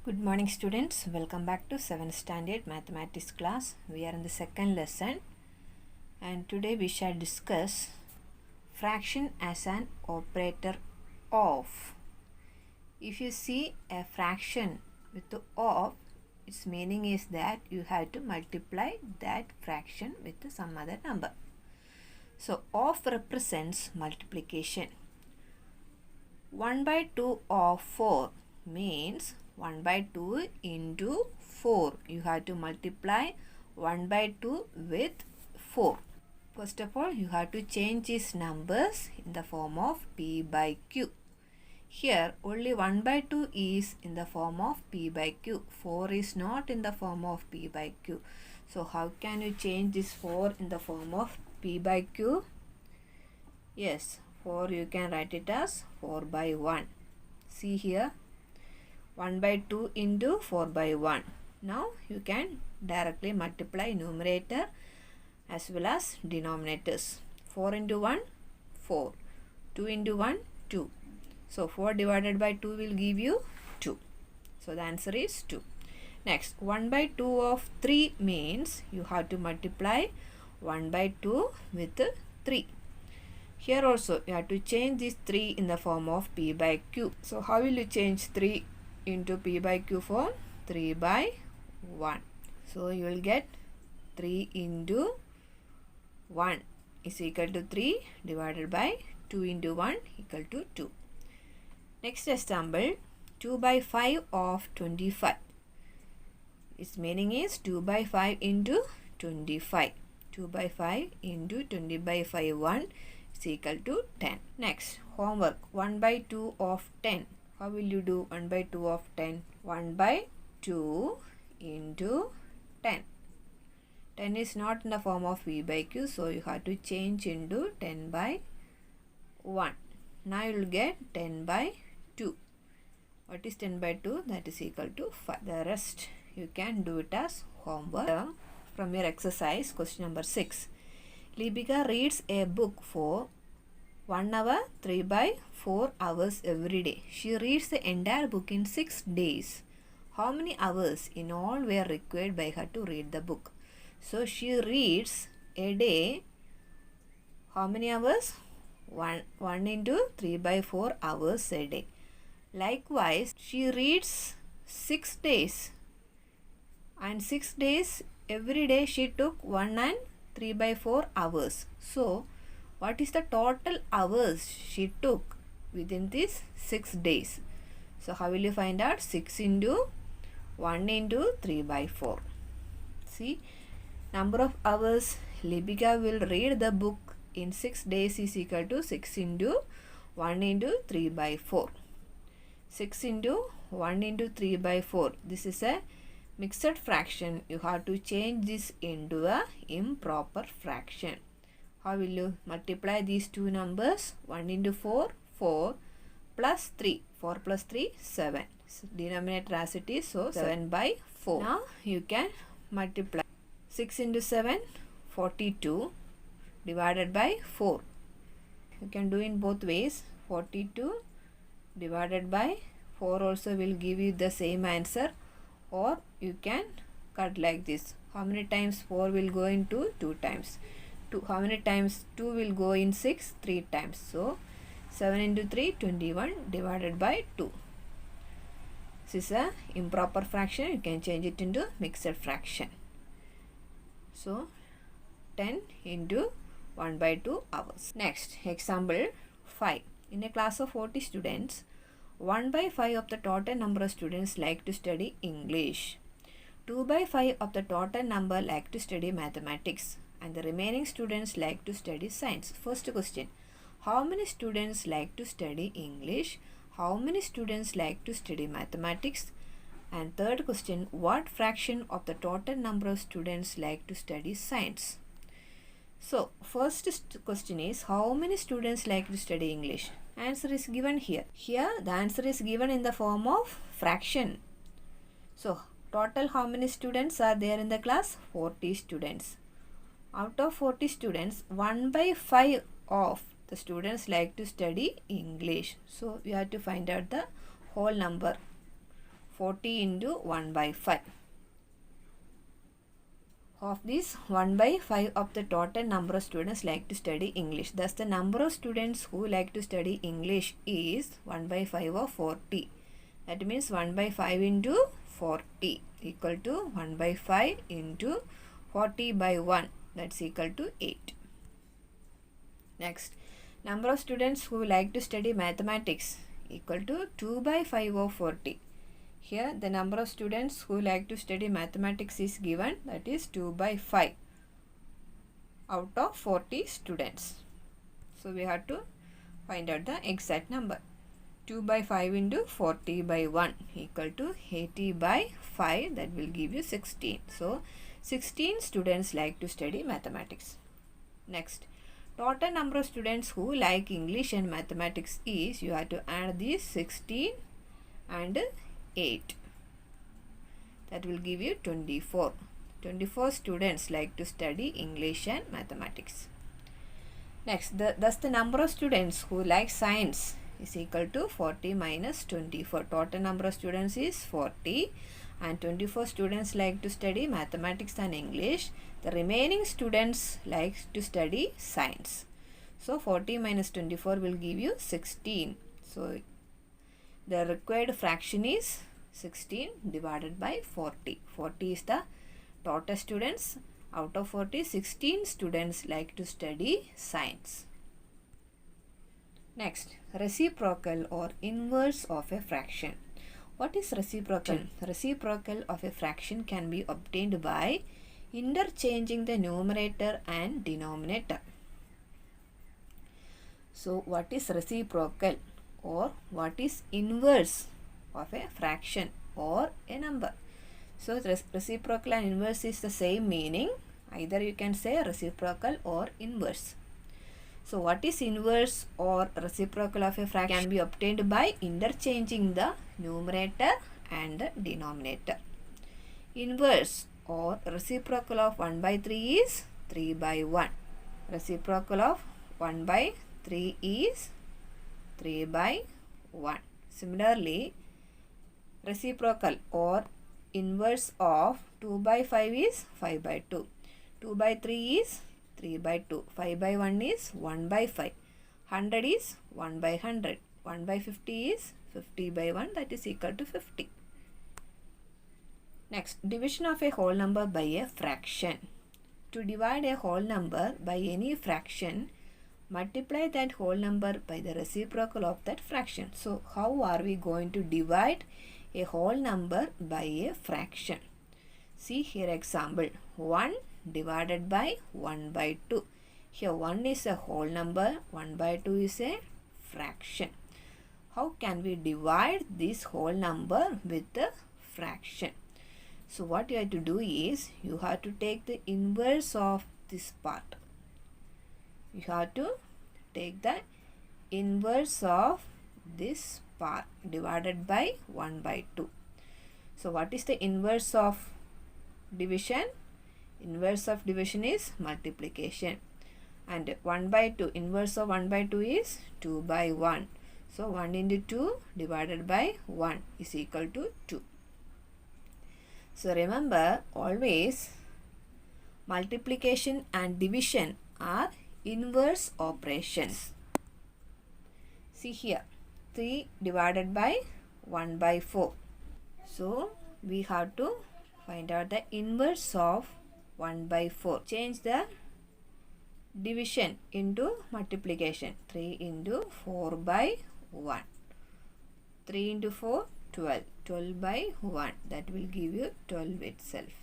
Good morning students, welcome back to 7th standard mathematics class. We are in the second lesson and today we shall discuss fraction as an operator of. If you see a fraction with the of, its meaning is that you have to multiply that fraction with some other number. So of represents multiplication. 1 by 2 of 4 means 1 by 2 into 4. You have to multiply 1 by 2 with 4. First of all, you have to change these numbers in the form of p by q. Here, only 1 by 2 is in the form of p by q. 4 is not in the form of p by q. So, how can you change this 4 in the form of p by q? Yes, 4 you can write it as 4 by 1. See here, 1 by 2 into 4 by 1. Now you can directly multiply numerator as well as denominators. 4 into 1, 4. 2 into 1, 2. So 4 divided by 2 will give you 2. So the answer is 2. Next, 1 by 2 of 3 means you have to multiply 1 by 2 with 3. Here also you have to change this 3 in the form of p by q. So how will you change 3 into p by q form? 3 by 1. So you will get 3 into 1 is equal to 3 divided by 2 into 1 equal to 2. Next example, 2 by 5 of 25. Its meaning is 2 by 5 into 25. 2 by 5 into 20 by 5 1 is equal to 10. Next, homework, 1 by 2 of 10. How will you do 1 by 2 of 10? 1 by 2 into 10. 10 is not in the form of p by q, so you have to change into 10 by 1. Now you will get 10 by 2. What is 10 by 2? That is equal to 5. The rest you can do it as homework. From your exercise, question number 6. Libika reads a book for 1 hour, 3 by 4 hours every day. She reads the entire book in 6 days. How many hours in all were required by her to read the book? So she reads a day. How many hours? 1 into 3 by 4 hours a day. Likewise, she reads 6 days. And 6 days, every day she took 1 and 3 by 4 hours. So, what is the total hours she took within these 6 days? So, how will you find out? 6 into 1 into 3 by 4. See, number of hours Libika will read the book in 6 days is equal to 6 into 1 into 3 by 4. 6 into 1 into 3 by 4. This is a mixed fraction. You have to change this into a improper fraction. How will you multiply these two numbers? 1 into 4, 4 plus 3. 4 plus 3, 7. Denominator as it is, so 7 by 4. Now you can multiply 6 into 7, 42 divided by 4. You can do in both ways. 42 divided by 4 also will give you the same answer, or you can cut like this. How many times 4 will go into 2 times? How many times 2 will go in 6? 3 times. So 7 into 3, 21 divided by 2. This is a improper fraction. You can change it into mixed fraction. So 10 into 1 by 2 hours. Next, example 5. In a class of 40 students, 1 by 5 of the total number of students like to study English. 2 by 5 of the total number like to study mathematics, and the remaining students like to study science. First question, how many students like to study English? How many students like to study mathematics? And third question, what fraction of the total number of students like to study science? So, first question is, how many students like to study English? Answer is given here. Here, the answer is given in the form of fraction. So, total how many students are there in the class? 40 students. Out of 40 students, 1 by 5 of the students like to study English. So, we have to find out the whole number. 40 into 1 by 5. Of this 1 by 5 of the total number of students like to study English. Thus the number of students who like to study English is 1 by 5 of 40. That means 1 by 5 into 40 equal to 1 by 5 into 40 by 1, that's equal to 8. Next, number of students who like to study mathematics equal to 2 by 5 of 40. Here the number of students who like to study mathematics is given, that is 2 by 5 out of 40 students. So we have to find out the exact number. 2 by 5 into 40 by 1 equal to 80 by 5, that will give you 16. So 16 students like to study mathematics. Next, total number of students who like English and mathematics is, you have to add these 16 and 8. That will give you 24. 24 students like to study English and mathematics. Next, thus the number of students who like science is equal to 40 minus 24. Total number of students is 40 and 24 students like to study mathematics and English. The remaining students like to study science. So 40 minus 24 will give you 16. So the required fraction is 16 divided by 40. 40 is the total students. Out of 40, 16 students like to study science. Next, reciprocal or inverse of a fraction. What is reciprocal? Reciprocal of a fraction can be obtained by interchanging the numerator and denominator. So what is reciprocal or what is inverse of a fraction or a number? So reciprocal and inverse is the same meaning. Either you can say reciprocal or inverse. So what is inverse or reciprocal of a fraction can be obtained by interchanging the numerator and the denominator. Inverse or reciprocal of 1 by 3 is 3 by 1. Reciprocal of 1 by 3 is 3 by 1. Similarly, reciprocal or inverse of 2 by 5 is 5 by 2. 2 by 3 is 3 by 2. 5 by 1 is 1 by 5. 100 is 1 by 100. 1 by 50 is 50 by 1, that is equal to 50. Next, division of a whole number by a fraction. To divide a whole number by any fraction, multiply that whole number by the reciprocal of that fraction. So how are we going to divide a whole number by a fraction? See here example, 1 divided by 1 by 2. Here 1 is a whole number, 1 by 2 is a fraction. How can we divide this whole number with the fraction? So what you have to do is, you have to take the inverse of this part. You have to take the inverse of this part divided by 1 by 2. So what is the inverse of division? Inverse of division is multiplication. And 1 by 2, inverse of 1 by 2 is 2 by 1. So 1 into 2 divided by 1 is equal to 2. So remember, always multiplication and division are inverse operations. See here, 3 divided by 1 by 4. So we have to find out the inverse of 1 by 4. Change the division into multiplication. 3 into 4 by 1. 3 into 4, 12. 12 by 1. That will give you 12 itself.